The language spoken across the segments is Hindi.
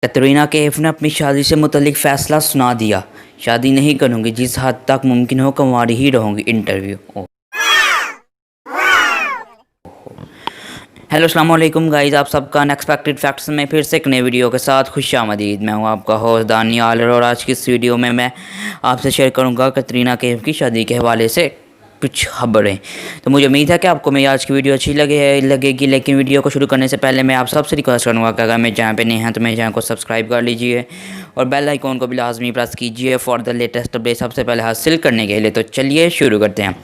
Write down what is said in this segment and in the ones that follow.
कतरीना कैफ ने अपनी शादी से मुतल्लिक फ़ैसला सुना दिया। शादी नहीं करूँगी, जिस हद तक मुमकिन हो कुंवारी ही रहूँगी। इंटरव्यू। हेलो अस्सलाम वालेकुम गाइस, आप सबका अनएक्सपेक्टेड फैक्ट्स में फिर से एक नई वीडियो के साथ खुशामदीद। मैं हूं आपका होस्ट दानियाल और आज की इस वीडियो में मैं आपसे शेयर करूंगा कतरीना कैफ की शादी के हवाले से कुछ खबरें। तो मुझे उम्मीद है कि आपको मेरी आज की वीडियो अच्छी लगेगी। लेकिन वीडियो को शुरू करने से पहले मैं आप सबसे रिक्वेस्ट करूँगा कि अगर मेरे चैनल पे नए हैं तो मेरे चैनल को सब्सक्राइब कर लीजिए और बेल आइकॉन को भी लाजमी प्रेस कीजिए फॉर द लेटेस्ट अपडेट सबसे पहले हासिल करने के लिए। तो चलिए शुरू करते हैं।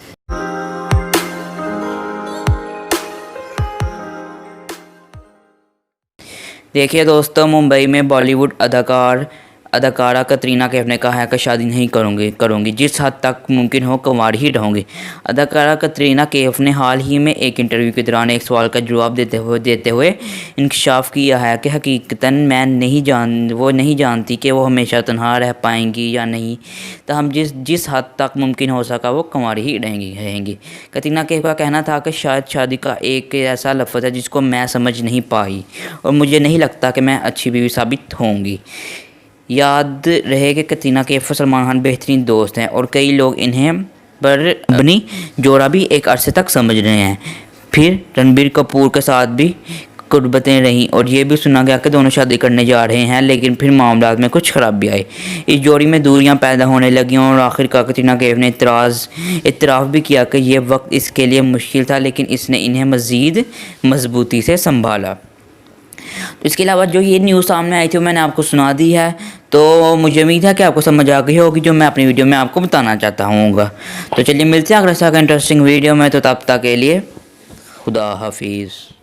देखिए दोस्तों, मुंबई में बॉलीवुड अदाकारा कतरीना कैफ ने कहा है कि शादी नहीं करूँगी, जिस हद तक मुमकिन हो कुंवारी ही रहूँगी। अदाकारा कतरीना कैफ ने हाल ही में एक इंटरव्यू के दौरान एक सवाल का जवाब देते हुए इंकशाफ किया है कि हकीकतन वो नहीं जानती कि वो हमेशा तन्हा रह पाएंगी या नहीं, तो हम जिस हद तक मुमकिन हो सका वो कुंवारी ही रहेंगी। कतरीना कैफ का कहना था कि शायद शादी का एक ऐसा लफ्ज़ है जिसको मैं समझ नहीं पाई और मुझे नहीं लगता कि मैं अच्छी बीवी साबित होंगी। याद रहे कि कतरीना कैफ और सलमान खान बेहतरीन दोस्त हैं और कई लोग इन्हें पर अपनी जोड़ा भी एक अरसे तक समझ रहे हैं। फिर रणबीर कपूर के साथ भी कुर्बतें रहीं और ये भी सुना गया कि दोनों शादी करने जा रहे हैं, लेकिन फिर मामलात में कुछ खराबी आई। इस जोड़ी में दूरियां पैदा होने लगीं और आखिरकार कतरीना कैफ ने इतराफ़ भी किया कि यह वक्त इसके लिए मुश्किल था, लेकिन इसने इन्हें मज़ीद मजबूती से संभाला। तो इसके अलावा जो ये न्यूज़ सामने आई थी वो मैंने आपको सुना दी है। तो मुझे उम्मीद है कि आपको समझ आ गई होगी जो मैं अपनी वीडियो में आपको बताना चाहता हूँ। तो चलिए मिलते हैं अगले इंटरेस्टिंग वीडियो में। तो तब तक के लिए खुदा हाफिज़।